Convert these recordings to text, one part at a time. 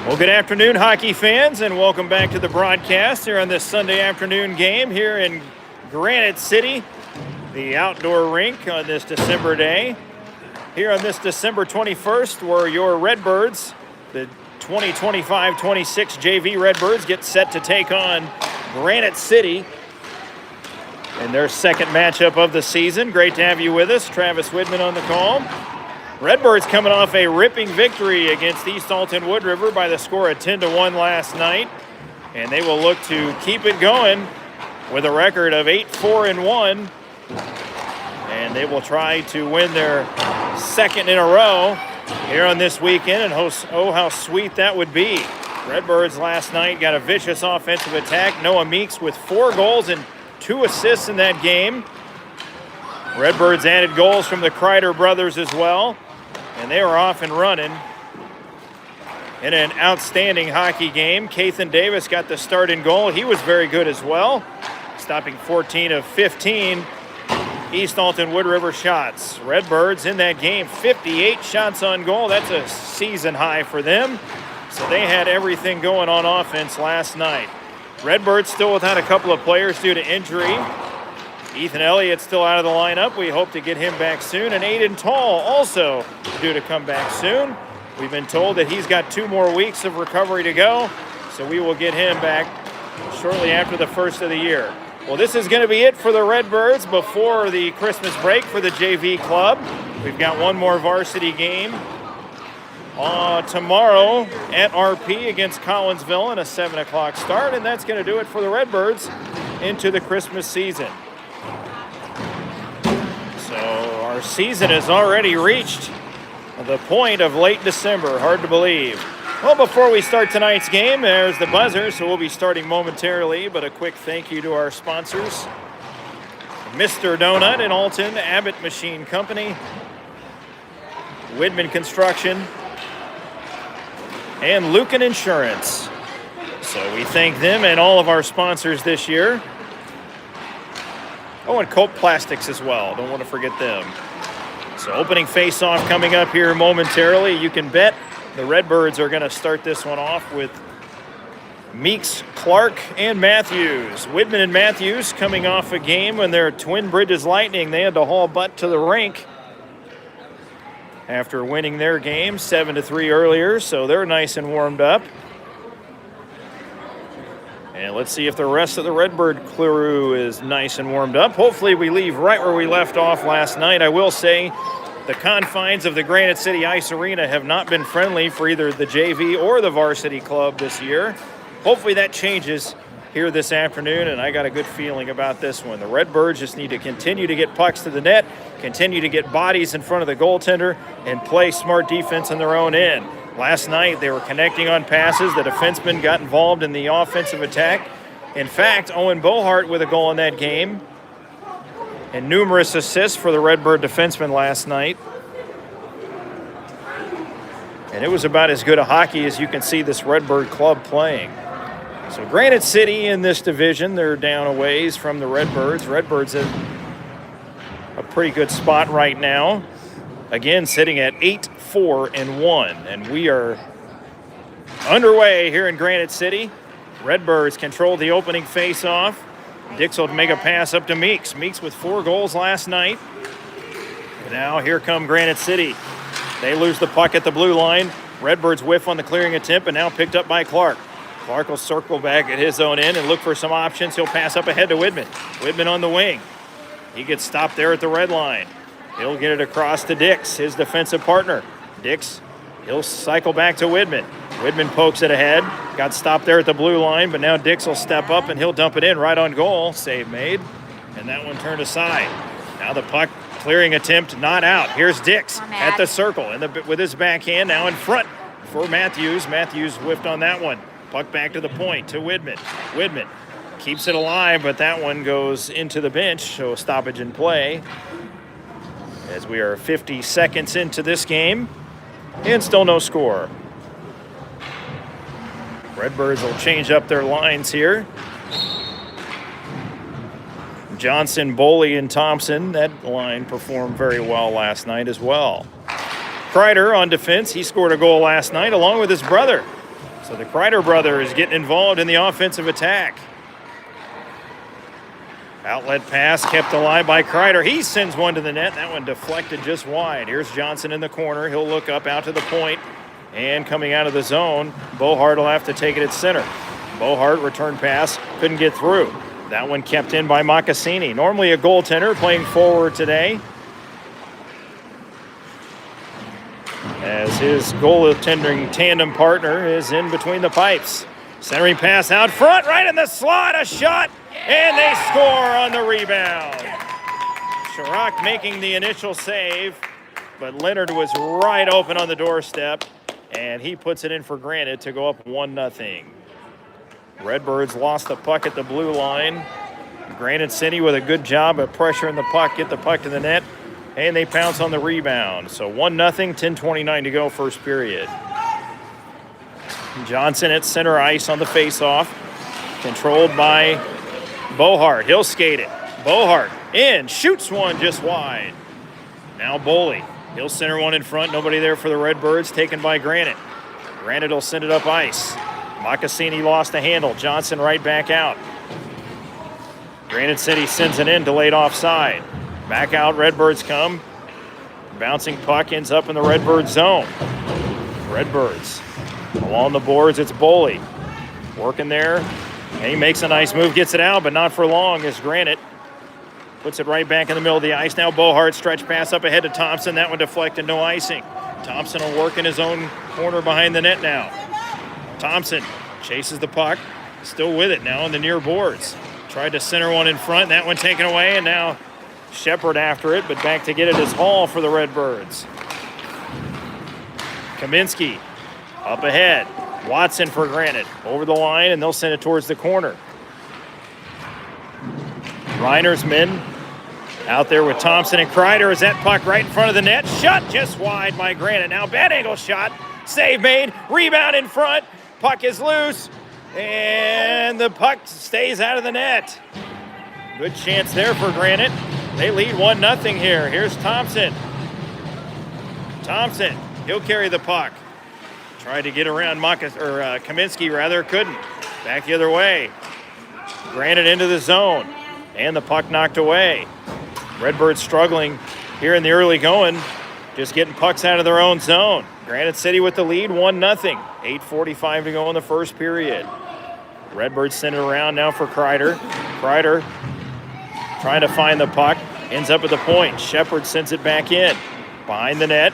Well, good afternoon, hockey fans, and welcome back to the broadcast here on this Sunday afternoon game here in Granite City, the outdoor rink on this December day. Here on this December 21st, where your Redbirds, the 2025-26 JV Redbirds, get set to take on Granite City in their second matchup of the season. Great to have you with us. Travis Widman on the call. Redbirds coming off a ripping victory against East Alton Wood River by the score of 10-1 last night. And they will look to keep it going with a record of 8-4-1. And they will try to win their second in a row here on this weekend. And oh, how sweet that would be. Redbirds last night got a vicious offensive attack. Noah Meeks with 4 goals and 2 assists in that game. Redbirds added goals from the Kreider brothers as well. And they were off and running in an outstanding hockey game. Kathan Davis got the start in goal. He was very good as well, stopping 14 of 15 East Alton Wood River shots. Redbirds in that game, 58 shots on goal. That's a season high for them. So they had everything going on offense last night. Redbirds still without a couple of players due to injury. Ethan Elliott still out of the lineup. We hope to get him back soon. And Aiden Tall also due to come back soon. We've been told that he's got 2 more weeks of recovery to go, so we will get him back shortly after the first of the year. Well, this is going to be it for the Redbirds before the Christmas break for the JV club. We've got one more varsity game tomorrow at RP against Collinsville and a 7 o'clock start, and that's going to do it for the Redbirds into the Christmas season. So our season has already reached the point of late December. Hard to believe. Well, before we start tonight's game, there's the buzzer, so we'll be starting momentarily, but a quick thank you to our sponsors, Mr. Donut in Alton, Abbott Machine Company, Widman Construction, and Lucan Insurance. So we thank them and all of our sponsors this year. Oh, and Cope Plastics as well. Don't want to forget them. So opening face-off coming up here momentarily. You can bet the Redbirds are going to start this one off with Meeks, Clark, and Matthews. Widman and Matthews coming off a game when their Twin Bridges Lightning, they had to haul butt to the rink after winning their game 7-3 earlier, so they're nice and warmed up. And let's see if the rest of the Redbird crew is nice and warmed up. Hopefully we leave right where we left off last night. I will say the confines of the Granite City Ice Arena have not been friendly for either the JV or the varsity club this year. Hopefully that changes here this afternoon, and I got a good feeling about this one. The Redbirds just need to continue to get pucks to the net, continue to get bodies in front of the goaltender, and play smart defense in their own end. Last night, they were connecting on passes. The defenseman got involved in the offensive attack. In fact, Owen Bohart with a goal in that game and numerous assists for the Redbird defenseman last night. And it was about as good a hockey as you can see this Redbird club playing. So Granite City in this division, they're down a ways from the Redbirds. Redbirds in a pretty good spot right now. Again, sitting at 8-4-1, and we are underway here in Granite City. Redbirds control the opening face-off. Dix will make a pass up to Meeks. Meeks with 4 goals last night. And now here come Granite City. They lose the puck at the blue line. Redbirds whiff on the clearing attempt, and now picked up by Clark. Clark will circle back at his own end and look for some options. He'll pass up ahead to Widman. Widman on the wing. He gets stopped there at the red line. He'll get it across to Dix, his defensive partner. Dix, he'll cycle back to Widman. Widman pokes it ahead. Got stopped there at the blue line, but now Dix will step up and he'll dump it in right on goal. Save made, and that one turned aside. Now the puck clearing attempt not out. Here's Dix at the circle and with his backhand now in front for Matthews. Matthews whiffed on that one. Puck back to the point to Widman. Widman keeps it alive, but that one goes into the bench, so stoppage in play. As we are 50 seconds into this game, and still no score. Redbirds will change up their lines here. Johnson, Boley, and Thompson, that line performed very well last night as well. Kreider on defense, he scored a goal last night along with his brother. So the Kreider brothers getting involved in the offensive attack. Outlet pass kept alive by Kreider. He sends one to the net. That one deflected just wide. Here's Johnson in the corner. He'll look up out to the point. And coming out of the zone, Bohart will have to take it at center. Bohart return pass, couldn't get through. That one kept in by Mocassini. Normally a goaltender playing forward today, as his goaltending tandem partner is in between the pipes. Centering pass out front, right in the slot, a shot, and they score on the rebound. Chirac making the initial save, but Leonard was right open on the doorstep, and he puts it in for Granite to go up 1-0. Redbirds lost the puck at the blue line. Granite City with a good job of pressuring the puck, get the puck to the net, and they pounce on the rebound. So 1-0, 10:29 to go, first period. Johnson at center ice on the faceoff, controlled by Bohart. He'll skate it. Bohart in, shoots one just wide. Now Boley. He'll center one in front. Nobody there for the Redbirds, taken by Granite. Granite will send it up ice. Mocassini lost the handle. Johnson right back out. Granite City sends it in, delayed offside. Back out, Redbirds come. Bouncing puck ends up in the Redbird zone. Redbirds along the boards, it's Boley. Working there, and he makes a nice move, gets it out, but not for long as Granite puts it right back in the middle of the ice. Now Bohart stretch pass up ahead to Thompson. That one deflected, no icing. Thompson will work in his own corner behind the net now. Thompson chases the puck, still with it now on the near boards. Tried to center one in front, that one taken away, and now Shepard after it, but back to get it is Hall for the Redbirds. Kaminsky up ahead. Watson for Granite. Over the line, and they'll send it towards the corner. Reiner's men out there with Thompson and Kreider. Is that puck right in front of the net? Shot just wide by Granite. Now bad angle shot. Save made. Rebound in front. Puck is loose. And the puck stays out of the net. Good chance there for Granite. They lead 1-0 here. Here's Thompson. Thompson, he'll carry the puck. Tried to get around Kaminsky, rather, couldn't. Back the other way. Granite into the zone. And the puck knocked away. Redbirds struggling here in the early going. Just getting pucks out of their own zone. Granite City with the lead, 1-0. 8:45 to go in the first period. Redbirds send it around now for Kreider. Kreider trying to find the puck. Ends up at the point. Shepard sends it back in. Behind the net.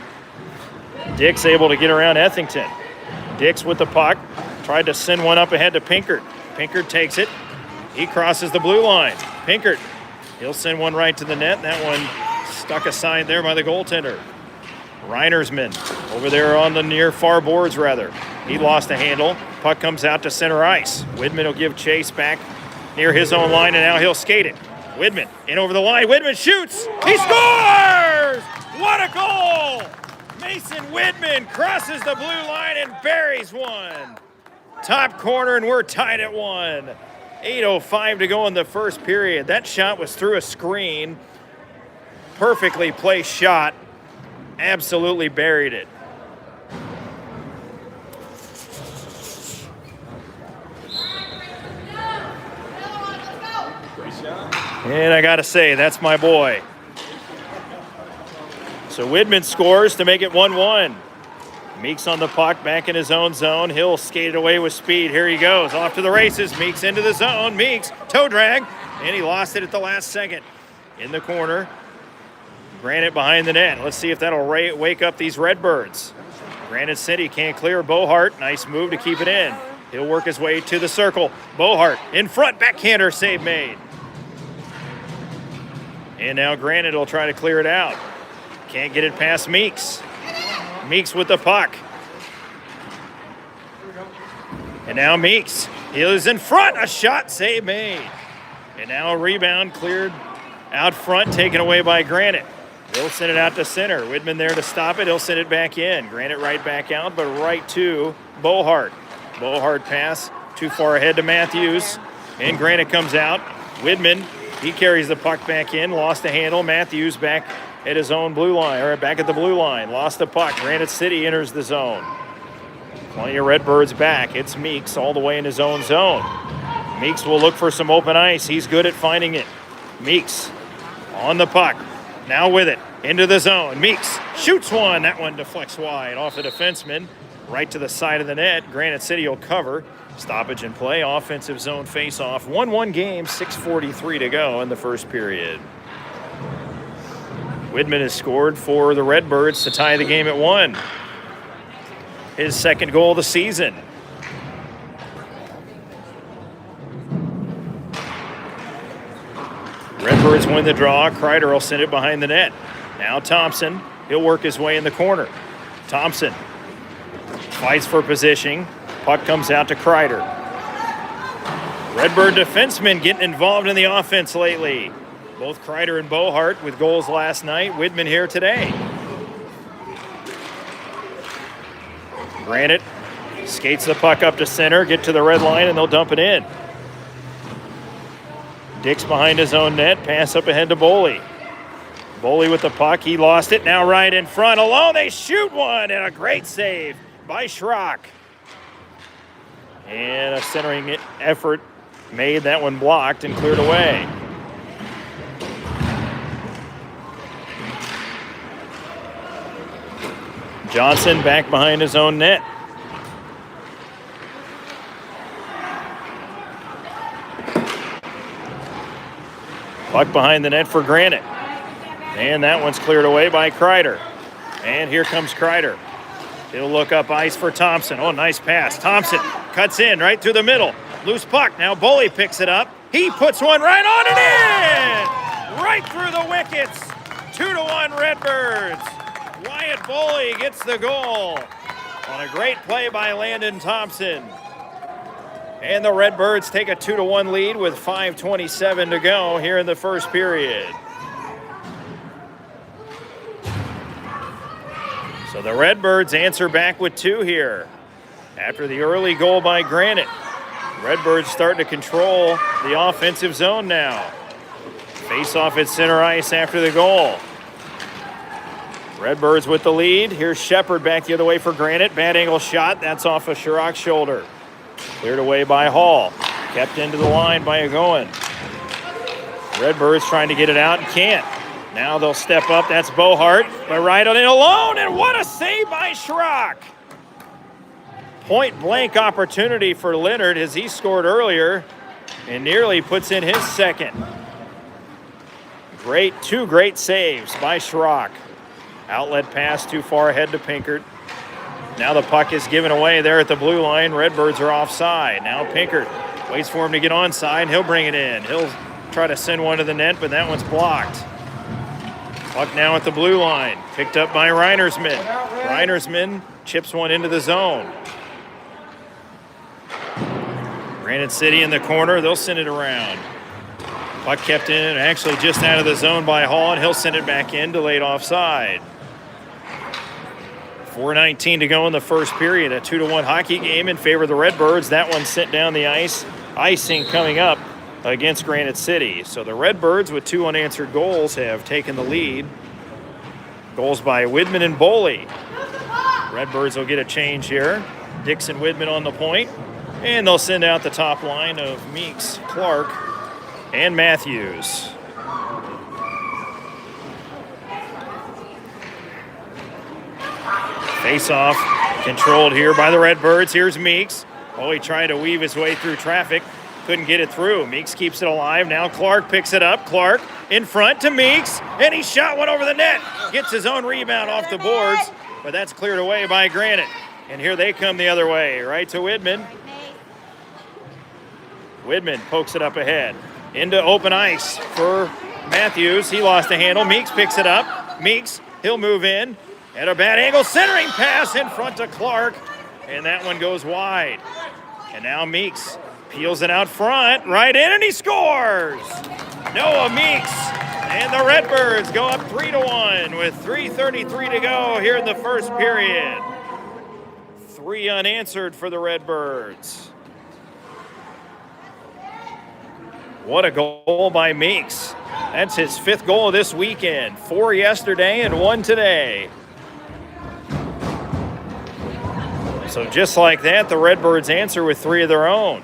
Dick's able to get around Ethington. Dick's with the puck. Tried to send one up ahead to Pinkert. Pinkert takes it. He crosses the blue line. Pinkert, he'll send one right to the net. That one stuck aside there by the goaltender. Reiner's men over there on the near far boards, rather. He lost the handle. Puck comes out to center ice. Widman will give chase back near his own line, and now he'll skate it. Widman in over the line. Widman shoots. He scores! What a goal! Mason Widman crosses the blue line and buries one. Top corner, and we're tied at 1. 8:05 to go in the first period. That shot was through a screen. Perfectly placed shot. Absolutely buried it. And I got to say, that's my boy. So Widman scores to make it 1-1. Meeks on the puck, back in his own zone. He'll skate it away with speed. Here he goes, off to the races. Meeks into the zone. Meeks, toe drag, and he lost it at the last second. In the corner, Granite behind the net. Let's see if that'll wake up these Redbirds. Granite City can't clear. Bohart, nice move to keep it in. He'll work his way to the circle. Bohart in front, backhander, save made. And now Granite will try to clear it out. Can't get it past Meeks. Meeks with the puck. And now Meeks. He is in front. A shot, save made. And now a rebound cleared out front, taken away by Granite. They'll send it out to center. Widman there to stop it. He'll send it back in. Granite right back out, but right to Bohart. Bohart pass too far ahead to Matthews. And Granite comes out. Widman, he carries the puck back in. Lost the handle. Matthews back at his own blue line, or back at the blue line. Lost the puck. Granite City enters the zone. Plenty of Redbirds back. It's Meeks all the way in his own zone. Meeks will look for some open ice. He's good at finding it. Meeks on the puck. Now with it. Into the zone. Meeks shoots one. That one deflects wide off the defenseman. Right to the side of the net. Granite City will cover. Stoppage in play. Offensive zone face-off. 1-1 game. 6:43 to go in the first period. Widman has scored for the Redbirds to tie the game at 1. His second goal of the season. Redbirds win the draw. Kreider will send it behind the net. Now Thompson. He'll work his way in the corner. Thompson fights for positioning. Puck comes out to Kreider. Redbird defensemen getting involved in the offense lately. Both Kreider and Bohart with goals last night. Widman here today. Granite skates the puck up to center, get to the red line, and they'll dump it in. Dix behind his own net, pass up ahead to Boley. Boley with the puck, he lost it, now right in front, alone, they shoot one, and a great save by Schrock. And a centering effort made, that one blocked and cleared away. Johnson back behind his own net. Puck behind the net for Granite. And that one's cleared away by Kreider. And here comes Kreider. He'll look up ice for Thompson. Oh, nice pass. Thompson cuts in right through the middle. Loose puck. Now Boley picks it up. He puts one right on and in! Right through the wickets. 2-1 Redbirds. Wyatt Boley gets the goal on a great play by Landon Thompson. And the Redbirds take a 2-1 lead with 5:27 to go here in the first period. So the Redbirds answer back with 2 here. After the early goal by Granite, Redbirds start to control the offensive zone now. Face off at center ice after the goal. Redbirds with the lead. Here's Shepard back the other way for Granite. Bad angle shot. That's off of Schrock's shoulder. Cleared away by Hall. Kept into the line by Agoin. Redbirds trying to get it out and can't. Now they'll step up. That's Bohart. By right on in alone. And what a save by Schrock. Point blank opportunity for Leonard as he scored earlier and nearly puts in his second. Two great saves by Schrock. Outlet pass too far ahead to Pinkert. Now the puck is given away there at the blue line. Redbirds are offside. Now Pinkert waits for him to get onside. He'll bring it in. He'll try to send one to the net, but that one's blocked. Puck now at the blue line. Picked up by Reinersman. Reinersman chips one into the zone. Granite City in the corner. They'll send it around. Puck kept in, actually just out of the zone by Hall, and he'll send it back in, delayed offside. 4:19 to go in the first period. A 2-1 hockey game in favor of the Redbirds. That one sent down the ice. Icing coming up against Granite City. So the Redbirds with 2 unanswered goals have taken the lead. Goals by Widman and Boley. Redbirds will get a change here. Dixon Widman on the point. And they'll send out the top line of Meeks, Clark, and Matthews. Face-off controlled here by the Redbirds. Here's Meeks. Oh, he tried to weave his way through traffic. Couldn't get it through. Meeks keeps it alive. Now Clark picks it up. Clark in front to Meeks, and he shot one over the net. Gets his own rebound off the boards, but that's cleared away by Granite. And here they come the other way, right to Widman. Widman pokes it up ahead. Into open ice for Matthews. He lost the handle. Meeks picks it up. Meeks, he'll move in. At a bad angle, centering pass in front to Clark. And that one goes wide. And now Meeks peels it out front, right in, and he scores! Noah Meeks and the Redbirds go up 3-1 with 3:33 to go here in the first period. 3 unanswered for the Redbirds. What a goal by Meeks. That's his 5th goal of this weekend. 4 yesterday and 1 today. So just like that, the Redbirds answer with 3 of their own.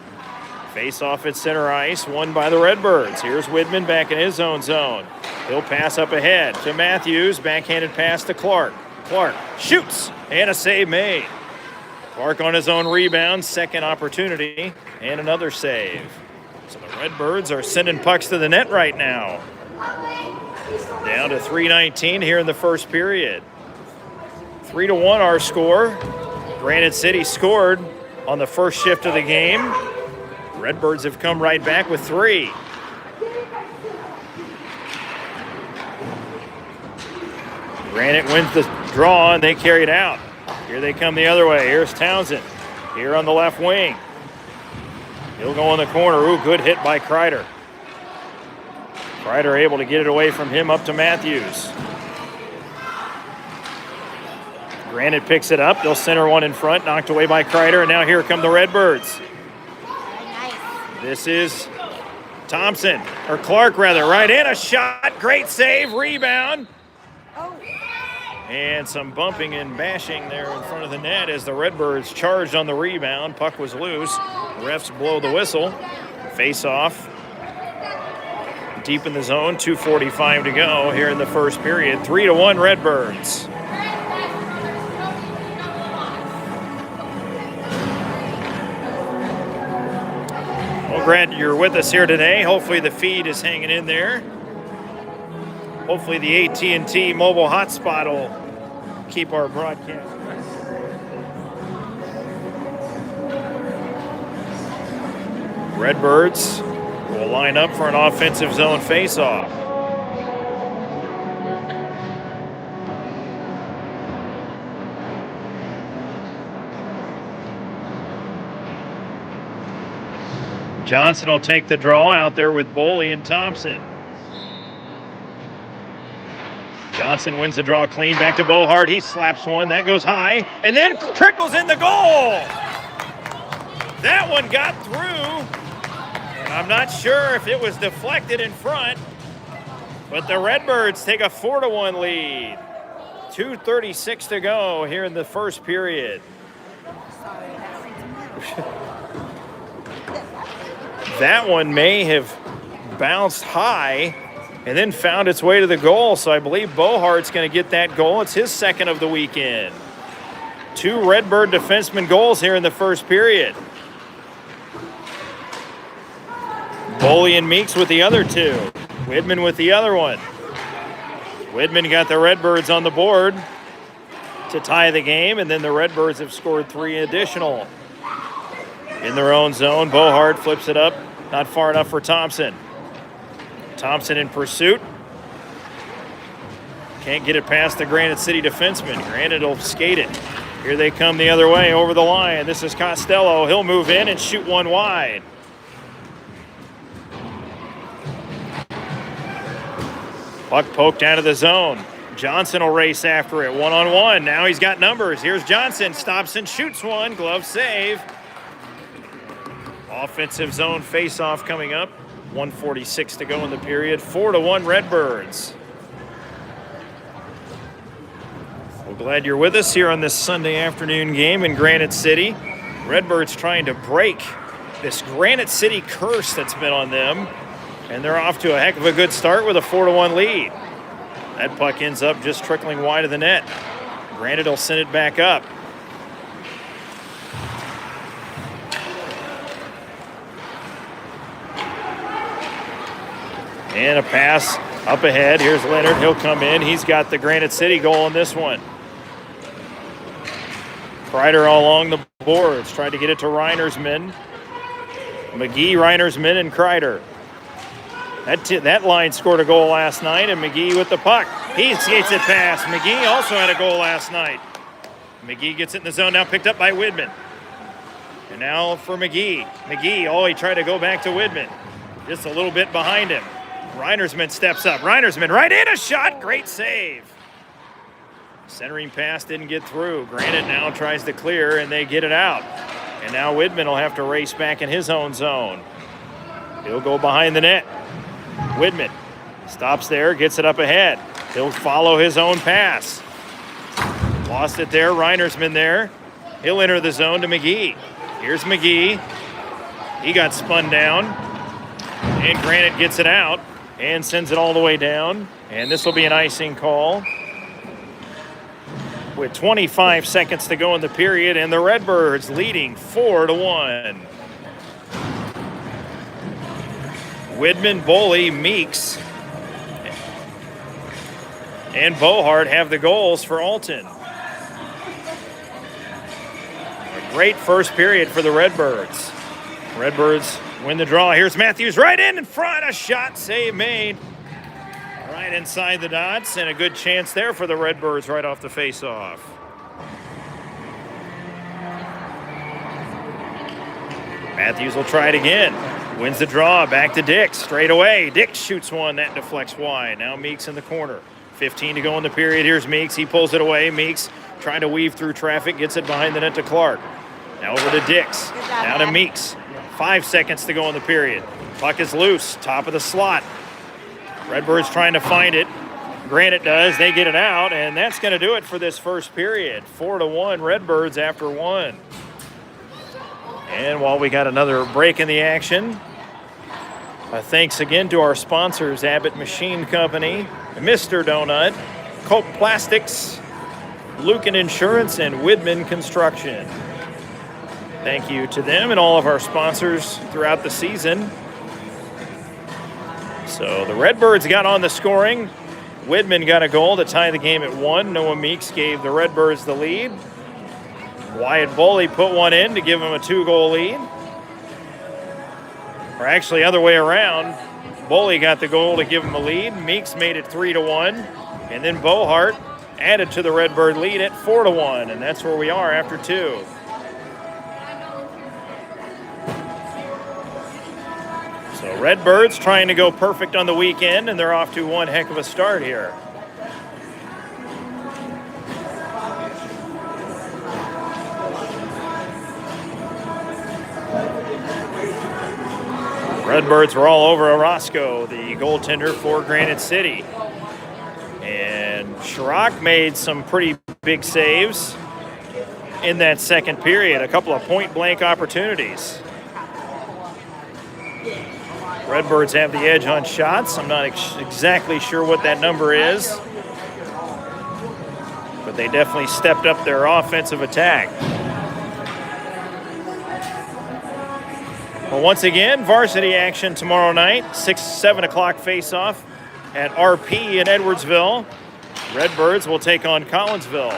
Face off at center ice, won by the Redbirds. Here's Widman back in his own zone. He'll pass up ahead to Matthews. Backhanded pass to Clark. Clark shoots, and a save made. Clark on his own rebound, second opportunity, and another save. So the Redbirds are sending pucks to the net right now. Down to 3:19 here in the first period. 3-1 our score. Granite City scored on the first shift of the game. Redbirds have come right back with 3. Granite wins the draw, and they carry it out. Here they come the other way. Here's Townsend. Here on the left wing. He'll go in the corner. Ooh, good hit by Kreider. Kreider able to get it away from him up to Matthews. Granite picks it up. They'll center one in front, knocked away by Kreider, and now here come the Redbirds. This is Thompson, or Clark rather, right in, a shot, great save, rebound. And some bumping and bashing there in front of the net as the Redbirds charged on the rebound. Puck was loose. Refs blow the whistle. Face off. Deep in the zone, 2:45 to go here in the first period. 3-1 Redbirds. Well, glad you're with us here today. Hopefully the feed is hanging in there. Hopefully the AT&T mobile hotspot will keep our broadcast. Redbirds will line up for an offensive zone faceoff. Johnson will take the draw out there with Boley and Thompson. Johnson wins the draw clean, back to Bohart. He slaps one, that goes high, and then trickles in the goal. That one got through. I'm not sure if it was deflected in front, but the Redbirds take a 4-1 lead. 2:36 to go here in the first period. That one may have bounced high and then found its way to the goal, so I believe Bohart's going to get that goal. It's his second of the weekend. 2 Redbird defenseman goals here in the first period. Boley and Meeks with the other 2. Widman with the other one. Widman got the Redbirds on the board to tie the game, and then the Redbirds have scored 3 additional. In their own zone, Bohart flips it up, not far enough for Thompson. Thompson in pursuit. Can't get it past the Granite City defenseman. Granite will skate it. Here they come the other way over the line. This is Costello. He'll move in and shoot one wide. Puck poked out of the zone. Johnson will race after it. 1-on-1. Now he's got numbers. Here's Johnson. Stops and shoots one. Glove save. Offensive zone face-off coming up. 1:46 to go in the period. 4-1 Redbirds. We're glad you're with us here on this Sunday afternoon game in Granite City. Redbirds trying to break this Granite City curse that's been on them. And they're off to a heck of a good start with a 4-1 lead. That puck ends up just trickling wide of the net. Granite will send it back up. And a pass up ahead. Here's Leonard. He'll come in. He's got the Granite City goal on this one. Kreider all along the boards. Tried to get it to Reiner's men. McGee, Reiner's men, and Kreider. That line scored a goal last night, and McGee with the puck. He skates it past. McGee also had a goal last night. McGee gets it in the zone, now picked up by Widman. And now for McGee. McGee, he tried to go back to Widman. Just a little bit behind him. Reinersman steps up. Reinersman right in, a shot. Great save. Centering pass didn't get through. Granite now tries to clear, and they get it out. And now Widman will have to race back in his own zone. He'll go behind the net. Widman stops there, gets it up ahead. He'll follow his own pass. Lost it there. Reinersman there. He'll enter the zone to McGee. Here's McGee. He got spun down. And Granite gets it out and sends it all the way down. And this will be an icing call with 25 seconds to go in the period, and the Redbirds leading 4-1. Widman, Boley, Meeks, and Bohart have the goals for Alton. A great first period for the Redbirds. Redbirds win the draw. Here's Matthews right in front. A shot save made right inside the dots, and a good chance there for the Redbirds right off the face-off. Matthews will try it again. Wins the draw. Back to Dix. Straight away. Dix shoots one. That deflects wide. Now Meeks in the corner. 15 to go in the period. Here's Meeks. He pulls it away. Meeks trying to weave through traffic. Gets it behind the net to Clark. Now over to Dix. Now to Meeks. 5 seconds to go in the period. Puck is loose. Top of the slot. Redbirds trying to find it. Granite does. They get it out, and that's going to do it for this first period. 4-1 Redbirds after one. And while we got another break in the action, thanks again to our sponsors, Abbott Machine Company, Mr. Donut, Coke Plastics, Lucan Insurance, and Widman Construction. Thank you to them and all of our sponsors throughout the season. So the Redbirds got on the scoring. Widman got a goal to tie the game at 1. Noah Meeks gave the Redbirds the lead. Wyatt Boley put one in to give him a 2-goal lead. Or actually, other way around. Boley got the goal to give him a lead. Meeks made it 3-1. And then Bohart added to the Redbird lead at 4-1. And that's where we are after 2. So Redbirds trying to go perfect on the weekend, and they're off to one heck of a start here. Redbirds were all over Orozco, the goaltender for Granite City. And Schrock made some pretty big saves in that second period, a couple of point-blank opportunities. Redbirds have the edge on shots. I'm not exactly sure what that number is, but they definitely stepped up their offensive attack. Well, once again, varsity action tomorrow night, 7 o'clock face-off at RP in Edwardsville. Redbirds will take on Collinsville,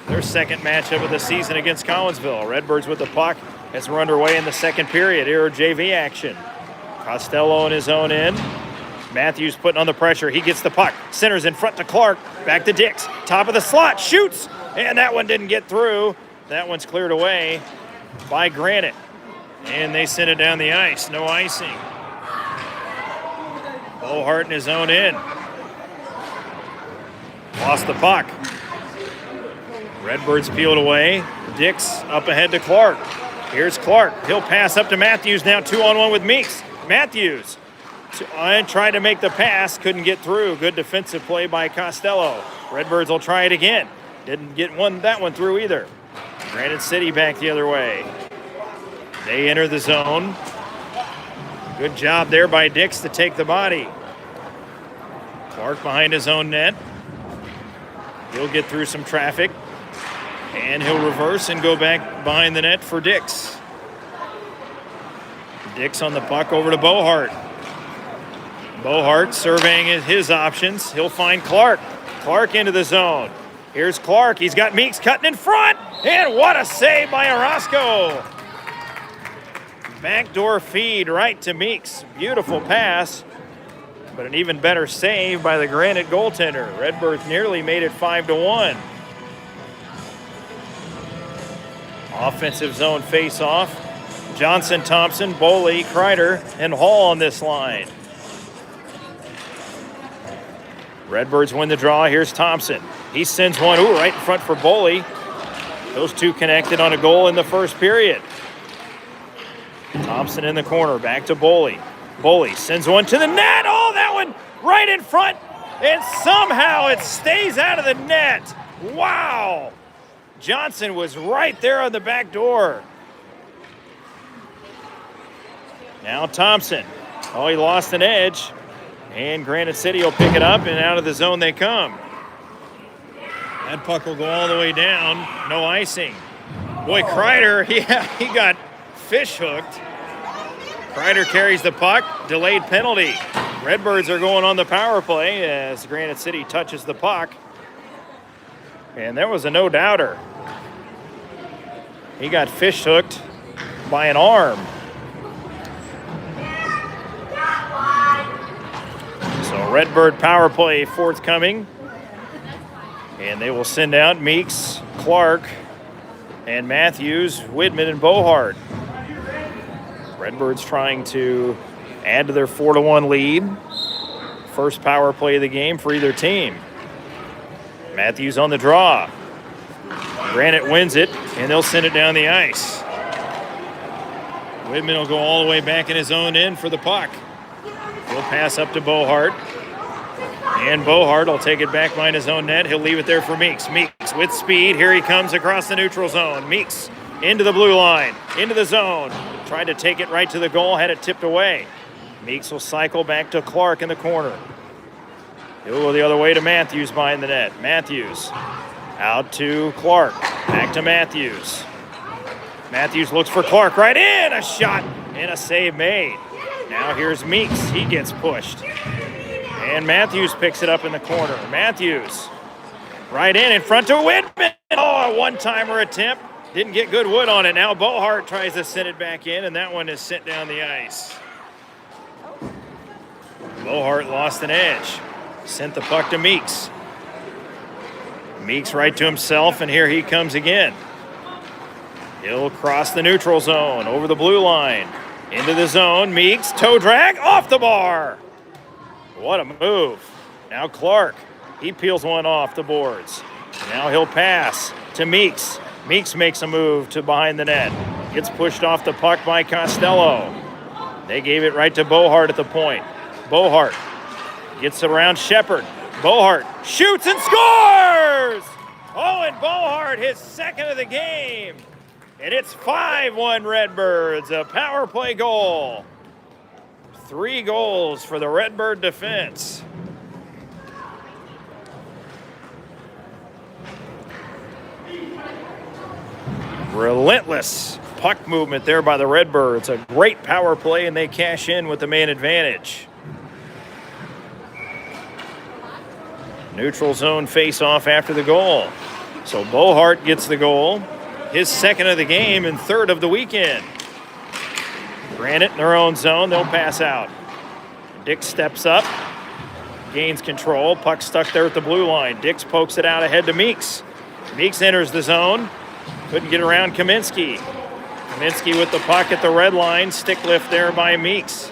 their second matchup of the season against Collinsville. Redbirds with the puck as we're underway in the second period. Here, JV action. Costello in his own end. Matthews putting on the pressure. He gets the puck. Centers in front to Clark. Back to Dix. Top of the slot. Shoots. And that one didn't get through. That one's cleared away by Granite. And they send it down the ice. No icing. Bohart in his own end. Lost the puck. Redbirds peeled away. Dix up ahead to Clark. Here's Clark. He'll pass up to Matthews. Now 2-on-1 with Meeks. Matthews tried to make the pass. Couldn't get through. Good defensive play by Costello. Redbirds will try it again. Didn't get that one through either. Granite City back the other way. They enter the zone. Good job there by Dix to take the body. Clark behind his own net. He'll get through some traffic. And he'll reverse and go back behind the net for Dix. Dix on the puck over to Bohart. Bohart surveying his options. He'll find Clark. Clark into the zone. Here's Clark. He's got Meeks cutting in front. And what a save by Orozco. Backdoor feed right to Meeks. Beautiful pass. But an even better save by the Granite goaltender. Redbirds nearly made it 5-1. Offensive zone face-off. Johnson, Thompson, Boley, Kreider, and Hall on this line. Redbirds win the draw. Here's Thompson. He sends one right in front for Boley. Those two connected on a goal in the first period. Thompson in the corner. Back to Boley. Boley sends one to the net. Oh, that one right in front. And somehow it stays out of the net. Wow. Johnson was right there on the back door. Now Thompson. Oh, he lost an edge. And Granite City will pick it up, and out of the zone they come. That puck will go all the way down. No icing. Boy, Kreider, he got fish hooked. Kreider carries the puck. Delayed penalty. Redbirds are going on the power play as Granite City touches the puck. And there was a no-doubter. He got fish hooked by an arm. So Redbird power play forthcoming. And they will send out Meeks, Clark, and Matthews, Widman, and Bohart. Redbirds trying to add to their 4-1 lead. First power play of the game for either team. Matthews on the draw. Granite wins it, and they'll send it down the ice. Widman will go all the way back in his own end for the puck. He'll pass up to Bohart. And Bohart will take it back behind his own net. He'll leave it there for Meeks. Meeks with speed. Here he comes across the neutral zone. Meeks into the blue line, into the zone. Tried to take it right to the goal, had it tipped away. Meeks will cycle back to Clark in the corner. He'll go the other way to Matthews behind the net. Matthews out to Clark. Back to Matthews. Matthews looks for Clark right in. A shot and a save made. Now here's Meeks. He gets pushed. And Matthews picks it up in the corner. Matthews right in front to Widman. Oh, a one-timer attempt. Didn't get good wood on it. Now Bohart tries to send it back in, and that one is sent down the ice. Bohart lost an edge. Sent the puck to Meeks. Meeks right to himself, and here he comes again. He'll cross the neutral zone, over the blue line. Into the zone, Meeks, toe drag, off the bar. What a move. Now Clark, he peels one off the boards. Now he'll pass to Meeks. Meeks makes a move to behind the net. Gets pushed off the puck by Costello. They gave it right to Bohart at the point. Bohart gets around Shepard. Bohart shoots and scores! Owen Bohart, his second of the game. And it's 5-1 Redbirds, a power play goal. 3 goals for the Redbird defense. Relentless puck movement there by the Redbirds. A great power play, and they cash in with the man advantage. Neutral zone face-off after the goal. So Bohart gets the goal. His second of the game and third of the weekend. Granite in their own zone. They'll pass out. Dix steps up. Gains control. Puck stuck there at the blue line. Dix pokes it out ahead to Meeks. Meeks enters the zone. Couldn't get around Kaminsky. Kaminsky with the puck at the red line. Stick lift there by Meeks.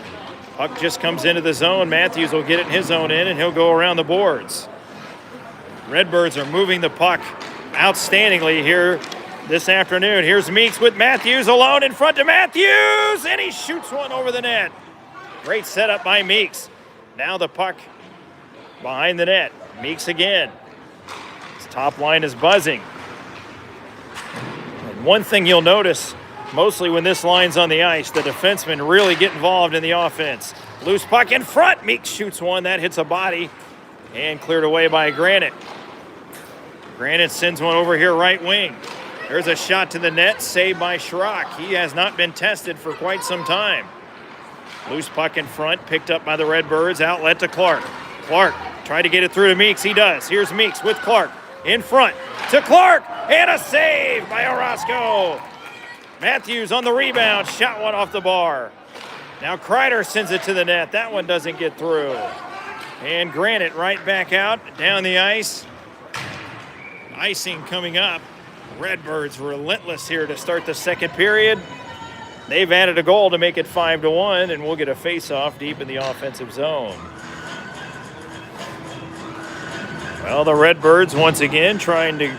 Puck just comes into the zone. Matthews will get it in his own end, and he'll go around the boards. Redbirds are moving the puck outstandingly here this afternoon. Here's Meeks with Matthews alone in front to Matthews, and he shoots one over the net. Great setup by Meeks. Now the puck behind the net. Meeks again. His top line is buzzing. And one thing you'll notice, mostly when this line's on the ice, the defensemen really get involved in the offense. Loose puck in front. Meeks shoots one. That hits a body and cleared away by Granite. Granite sends one over here right wing. There's a shot to the net, saved by Schrock. He has not been tested for quite some time. Loose puck in front, picked up by the Redbirds, outlet to Clark. Clark tried to get it through to Meeks. He does. Here's Meeks with Clark in front to Clark, and a save by Orozco. Matthews on the rebound, shot one off the bar. Now Kreider sends it to the net. That one doesn't get through. And Granite right back out, down the ice. Icing coming up. Redbirds relentless here to start the second period. They've added a goal to make it 5-1, and we'll get a face-off deep in the offensive zone. Well, the Redbirds once again trying to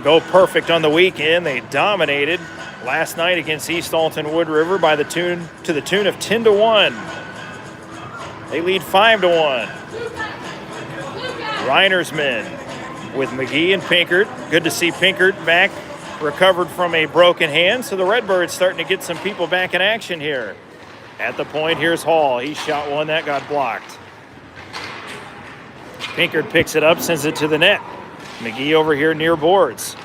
go perfect on the weekend. They dominated last night against East Alton Wood River by to the tune of 10-1. They lead 5-1. Reiner's men with McGee and Pinkert. Good to see Pinkert back, recovered from a broken hand. So the Redbirds starting to get some people back in action here. At the point, here's Hall. He shot one that got blocked. Pinkert picks it up, sends it to the net. McGee over here near boards.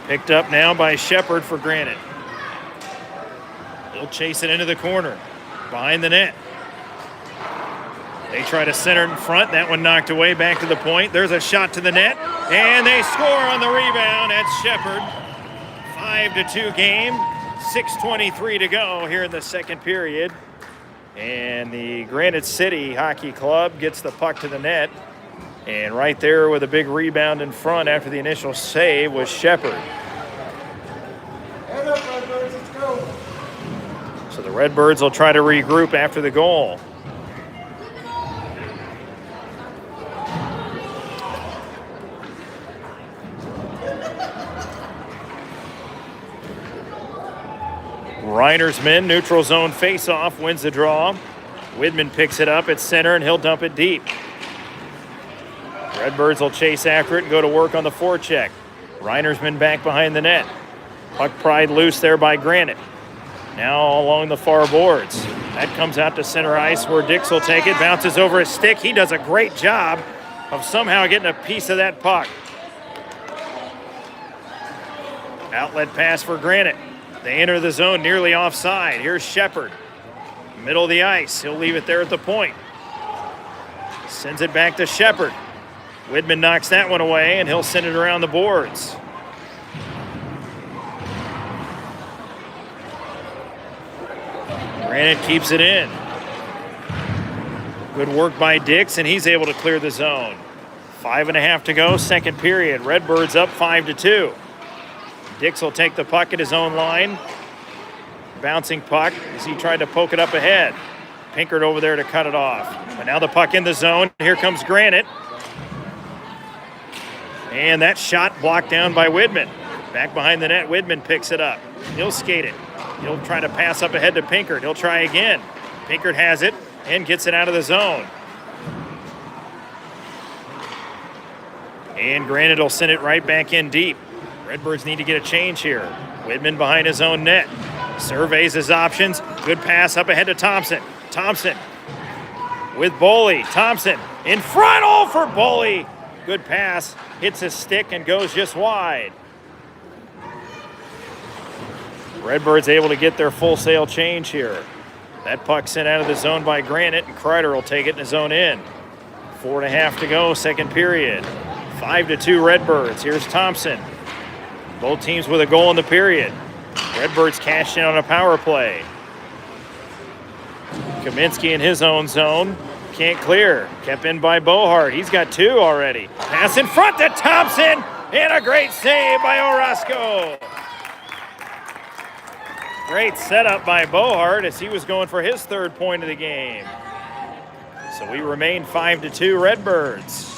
Picked up now by Shepard for Granite. He'll chase it into the corner, behind the net. They try to center in front. That one knocked away, back to the point. There's a shot to the net, and they score on the rebound. That's Shepard. 5-2 game, 6:23 to go here in the second period. And the Granite City Hockey Club gets the puck to the net. And right there with a big rebound in front after the initial save was Shepard. Head up, Redbirds, let's go. So the Redbirds will try to regroup after the goal. Reiner's men, neutral zone face-off, wins the draw. Widman picks it up at center, and he'll dump it deep. Redbirds will chase after it and go to work on the forecheck. Reiner's men back behind the net. Puck pried loose there by Granite. Now along the far boards. That comes out to center ice where Dix will take it, bounces over his stick. He does a great job of somehow getting a piece of that puck. Outlet pass for Granite. They enter the zone nearly offside. Here's Shepard. Middle of the ice. He'll leave it there at the point. Sends it back to Shepard. Widman knocks that one away, and he'll send it around the boards. Granite keeps it in. Good work by Dix, and he's able to clear the zone. 5.5 to go, second period. Redbirds up 5-2. Dix will take the puck at his own line. Bouncing puck as he tried to poke it up ahead. Pinkert over there to cut it off. But now the puck in the zone. Here comes Granite. And that shot blocked down by Widman. Back behind the net, Widman picks it up. He'll skate it. He'll try to pass up ahead to Pinkert. He'll try again. Pinkert has it and gets it out of the zone. And Granite will send it right back in deep. Redbirds need to get a change here. Widman behind his own net. Surveys his options. Good pass up ahead to Thompson. Thompson with Boley. Thompson in front. Oh, for Boley. Good pass. Hits his stick and goes just wide. Redbirds able to get their full sail change here. That puck sent out of the zone by Granite, and Kreider will take it in his own end. 4.5 to go, second period. 5-2 Redbirds. Here's Thompson. Both teams with a goal in the period. Redbirds cashed in on a power play. Kaminsky in his own zone. Can't clear. Kept in by Bohart. He's got 2 already. Pass in front to Thompson. And a great save by Orozco. Great setup by Bohart as he was going for his 3rd point of the game. So we remain 5-2 Redbirds.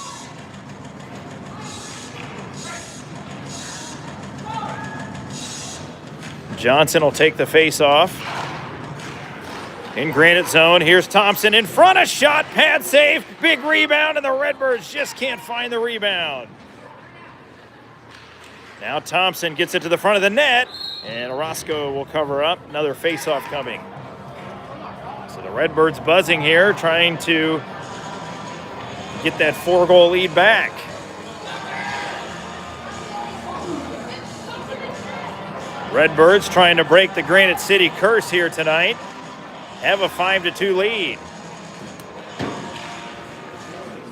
Johnson will take the face-off. In Granite zone, here's Thompson in front, a shot, pad save, big rebound, and the Redbirds just can't find the rebound. Now Thompson gets it to the front of the net, and Orozco will cover up. Another face-off coming. So the Redbirds buzzing here, trying to get that 4-goal lead back. Redbirds trying to break the Granite City curse here tonight. Have a 5-2 lead.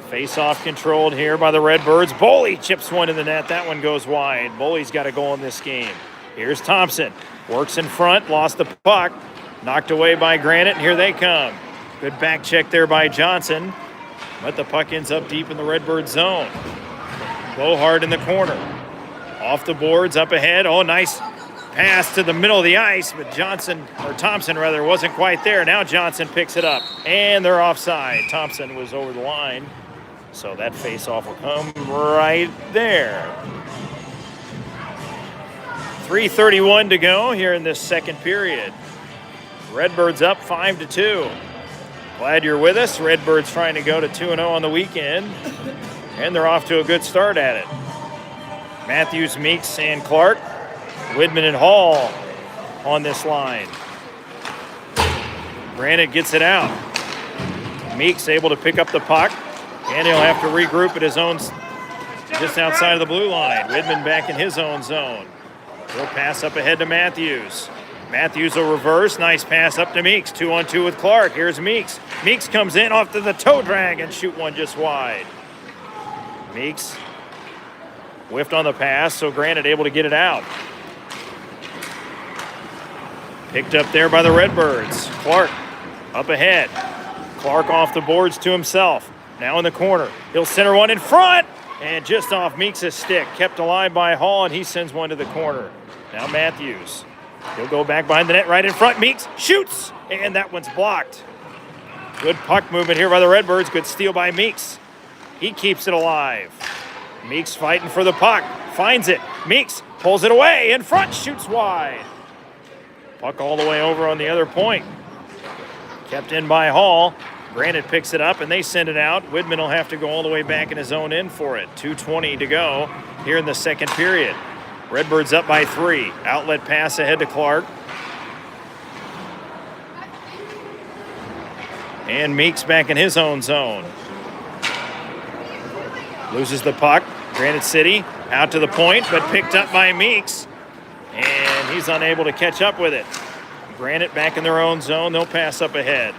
Face-off controlled here by the Redbirds. Boley chips one in the net. That one goes wide. Boley's got a goal in this game. Here's Thompson. Works in front. Lost the puck. Knocked away by Granite, and here they come. Good back check there by Johnson. But the puck ends up deep in the Redbird zone. Bohart in the corner. Off the boards, up ahead. Oh, nice pass to the middle of the ice, but Thompson wasn't quite there. Now Johnson picks it up, and they're offside. Thompson was over the line, so that face-off will come right there. 3:31 to go here in this second period. Redbirds up 5-2. Glad you're with us. Redbirds trying to go to 2-0 on the weekend. And they're off to a good start at it. Matthews, Meeks, and Clark. Widman and Hall on this line. Granite gets it out. Meeks able to pick up the puck, and he'll have to regroup at his own, just outside of the blue line. Widman back in his own zone. He'll pass up ahead to Matthews. Matthews will reverse. Nice pass up to Meeks. 2-on-2 with Clark. Here's Meeks. Meeks comes in off to the toe drag and shoot one just wide. Meeks whiffed on the pass, so Granite able to get it out. Picked up there by the Redbirds. Clark up ahead. Clark off the boards to himself. Now in the corner. He'll center one in front. And just off Meeks' stick. Kept alive by Hall, and he sends one to the corner. Now Matthews. He'll go back behind the net right in front. Meeks shoots. And that one's blocked. Good puck movement here by the Redbirds. Good steal by Meeks. He keeps it alive. Meeks fighting for the puck. Finds it. Meeks pulls it away. In front. Shoots wide. Puck all the way over on the other point. Kept in by Hall. Granite picks it up, and they send it out. Widman will have to go all the way back in his own end for it. 2:20 to go here in the second period. Redbirds up by 3. Outlet pass ahead to Clark. And Meeks back in his own zone. Loses the puck. Granite City out to the point, but picked up by Meeks. And he's unable to catch up with it. Granite back in their own zone. They'll pass up ahead.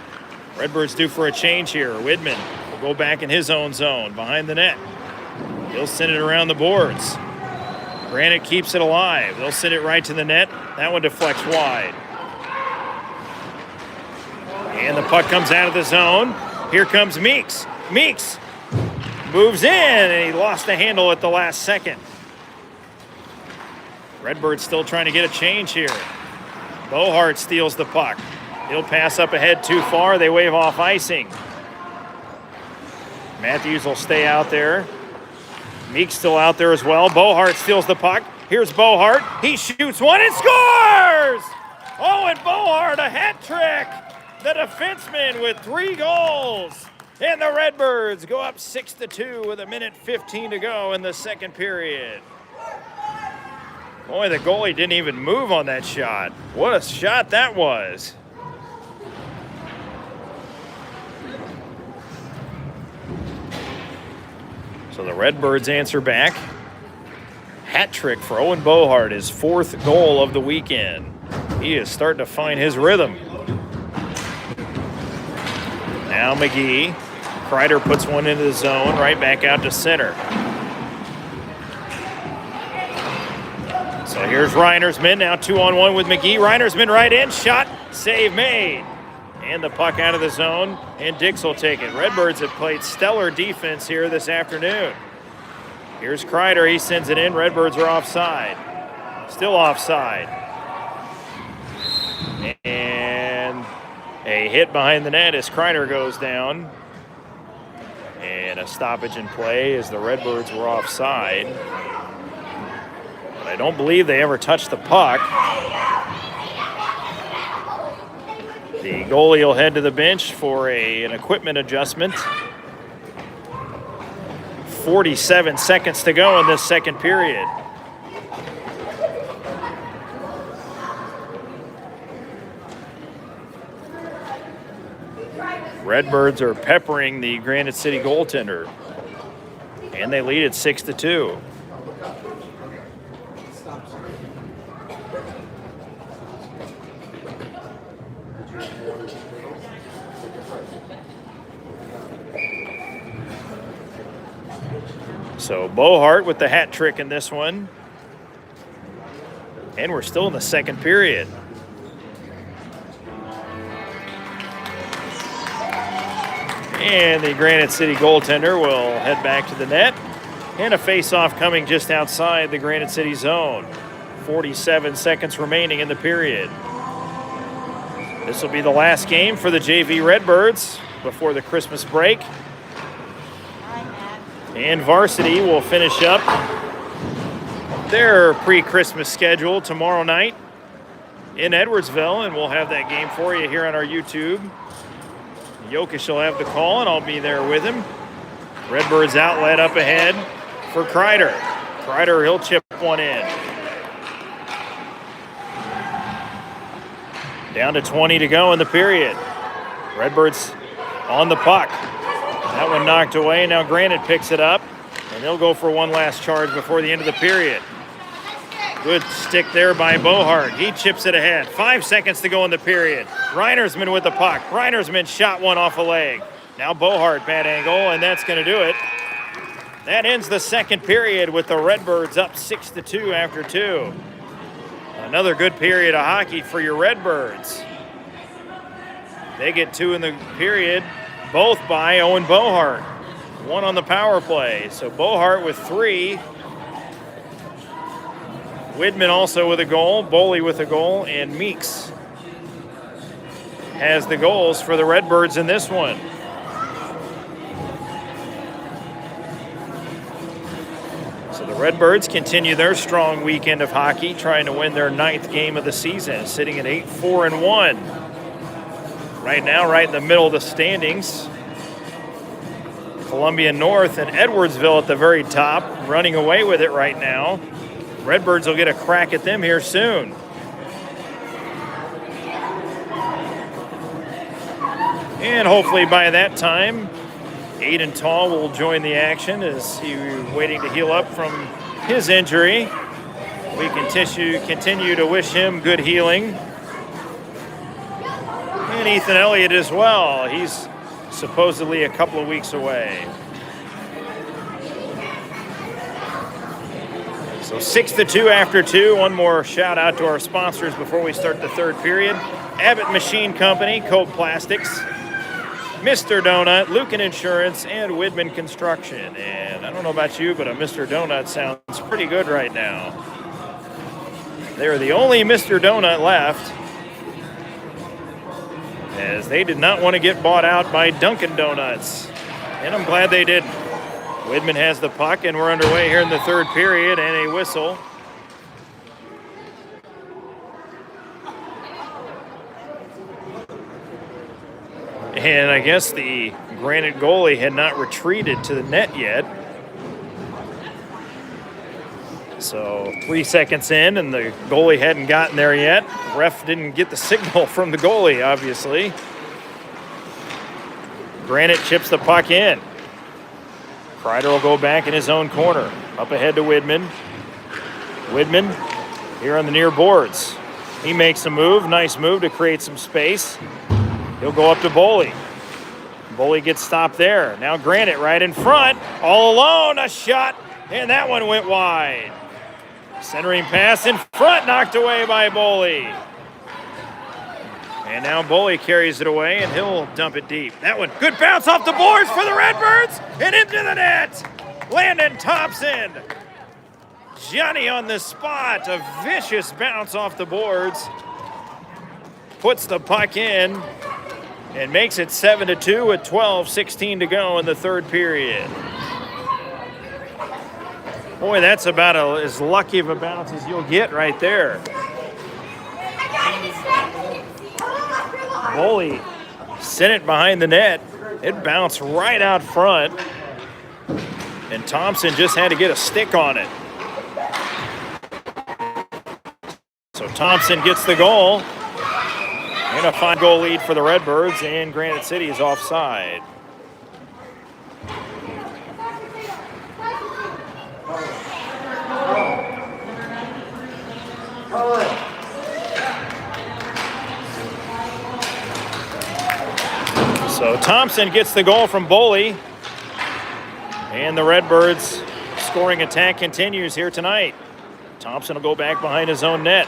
Redbirds due for a change here. Widman will go back in his own zone behind the net. He'll send it around the boards. Granite keeps it alive. They'll send it right to the net. That one deflects wide. And the puck comes out of the zone. Here comes Meeks. Meeks moves in, and he lost the handle at the last second. Redbirds still trying to get a change here. Bohart steals the puck. He'll pass up ahead too far. They wave off icing. Matthews will stay out there. Meeks still out there as well. Bohart steals the puck. Here's Bohart. He shoots one and scores! Owen Bohart, a hat trick. The defenseman with 3 goals. And the Redbirds go up 6-2 with 1:15 to go in the second period. Boy, the goalie didn't even move on that shot. What a shot that was. So the Redbirds answer back. Hat trick for Owen Bohart, his 4th goal of the weekend. He is starting to find his rhythm. Now McGee. Kreider puts one into the zone, right back out to center. So here's Reinersman, now 2-on-1 with McGee. Reinersman right in, shot, save made. And the puck out of the zone, and Dix will take it. Redbirds have played stellar defense here this afternoon. Here's Kreider, he sends it in. Redbirds are offside. Still offside. And a hit behind the net as Kreider goes down. And a stoppage in play as the Redbirds were offside. But I don't believe they ever touched the puck. The goalie will head to the bench for an equipment adjustment. 47 seconds to go in this second period. Redbirds are peppering the Granite City goaltender, and they lead it 6-2. So Bohart with the hat trick in this one. And we're still in the second period. And the Granite City goaltender will head back to the net. And a face-off coming just outside the Granite City zone. 47 seconds remaining in the period. This will be the last game for the JV Redbirds before the Christmas break. And varsity will finish up their pre-Christmas schedule tomorrow night in Edwardsville, and we'll have that game for you here on our YouTube. Jokic will have the call, and I'll be there with him. Redbirds outlet up ahead for Kreider. Kreider, he'll chip one in. Down to 20 to go in the period. Redbirds on the puck. That one knocked away. Now Granite picks it up, and they'll go for one last charge before the end of the period. Good stick there by Bohart. He chips it ahead. 5 seconds to go in the period. Reinersman with the puck. Reinersman shot one off a leg. Now Bohart, bad angle, and that's going to do it. That ends the second period with the Redbirds up 6-2 after 2. Another good period of hockey for your Redbirds. They get 2 in the period, both by Owen Bohart. 1 on the power play. So Bohart with 3. Widman also with a goal, Boley with a goal, and Meeks has the goals for the Redbirds in this one. So the Redbirds continue their strong weekend of hockey, trying to win their 9th game of the season, sitting at 8-4-1. Right now, right in the middle of the standings. Columbia North and Edwardsville at the very top, running away with it right now. Redbirds will get a crack at them here soon. And hopefully by that time, Aiden Tall will join the action as he's waiting to heal up from his injury. We continue to wish him good healing. And Ethan Elliott as well. He's supposedly a couple of weeks away. So 6-2 after 2. One more shout out to our sponsors before we start the third period. Abbott Machine Company, Cope Plastics, Mr. Donut, Lucan Insurance, and Widman Construction. And I don't know about you, but a Mr. Donut sounds pretty good right now. They're the only Mr. Donut left, as they did not want to get bought out by Dunkin' Donuts. And I'm glad they didn't. Widman has the puck, and we're underway here in the third period, and a whistle. And I guess the Granite goalie had not retreated to the net yet. So 3 seconds in, and the goalie hadn't gotten there yet. Ref didn't get the signal from the goalie, obviously. Granite chips the puck in. Kreider will go back in his own corner. Up ahead to Widman. Widman here on the near boards. He makes a move. Nice move to create some space. He'll go up to Boley. Boley gets stopped there. Now Granite right in front. All alone. A shot. And that one went wide. Centering pass in front. Knocked away by Boley. And now Boley carries it away, and he'll dump it deep. That one, good bounce off the boards for the Redbirds, and into the net. Landon Thompson. Johnny on the spot. A vicious bounce off the boards. Puts the puck in and makes it 7-2 with 12:16 to go in the third period. Boy, that's about as lucky of a bounce as you'll get right there. Boley sent it behind the net. It bounced right out front, and Thompson just had to get a stick on it. So Thompson gets the goal, and a 5-goal lead for the Redbirds, and Granite City is offside. So Thompson gets the goal from Boley, and the Redbirds scoring attack continues here tonight. Thompson will go back behind his own net.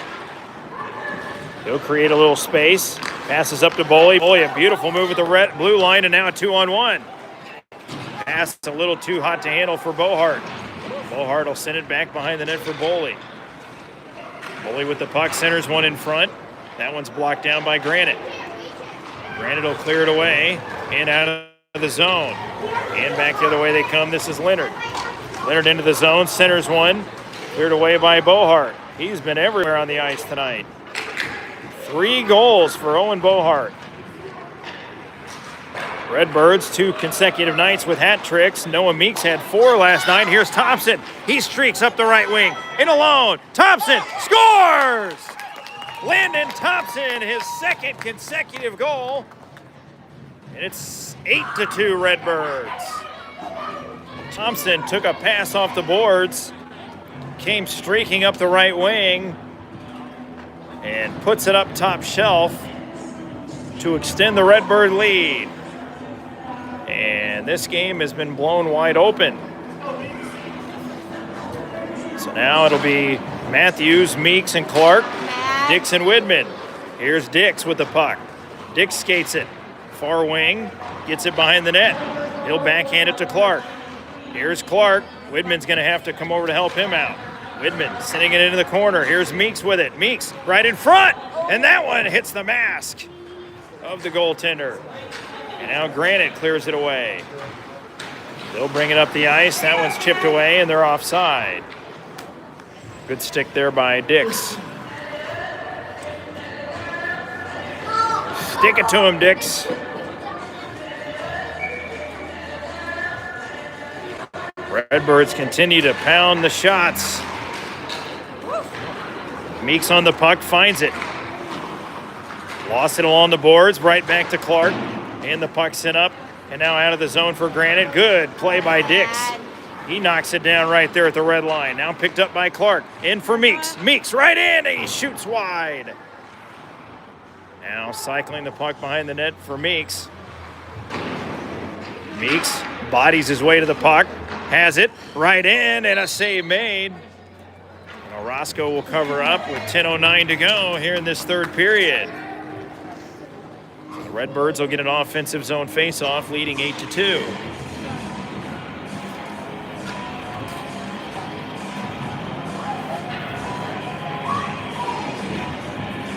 He'll create a little space, passes up to Boley. Boley, a beautiful move at the red blue line, and now a 2-on-1. Pass a little too hot to handle for Bohart. Bohart will send it back behind the net for Boley. Boley with the puck, centers one in front. That one's blocked down by Granite. Granite will clear it away and out of the zone. And back the other way they come. This is Leonard. Leonard into the zone, centers one. Cleared away by Bohart. He's been everywhere on the ice tonight. 3 goals for Owen Bohart. Redbirds, 2 consecutive nights with hat tricks. Noah Meeks had 4 last night. Here's Thompson. He streaks up the right wing. In alone. Thompson scores! Landon Thompson, his 2nd consecutive goal. And it's 8-2 Redbirds. Thompson took a pass off the boards, came streaking up the right wing, and puts it up top shelf to extend the Redbird lead. And this game has been blown wide open. So now it'll be Matthews, Meeks, and Clark, Dix and Widman. Here's Dix with the puck. Dix skates it. Far wing, gets it behind the net. He'll backhand it to Clark. Here's Clark. Widman's going to have to come over to help him out. Widman sending it into the corner. Here's Meeks with it. Meeks right in front. And that one hits the mask of the goaltender. And now Granite clears it away. They'll bring it up the ice. That one's chipped away, and they're offside. Good stick there by Dix. Stick it to him, Dix. Redbirds continue to pound the shots. Meeks on the puck, finds it. Lost it along the boards, right back to Clark. And the puck sent up, and now out of the zone for Granite. Good play by Dix. He knocks it down right there at the red line. Now picked up by Clark. In for Meeks. Meeks right in, and he shoots wide. Now cycling the puck behind the net for Meeks. Meeks bodies his way to the puck. Has it right in, and a save made. And Orozco will cover up with 10:09 to go here in this 3rd period. The Redbirds will get an offensive zone faceoff, leading 8-2.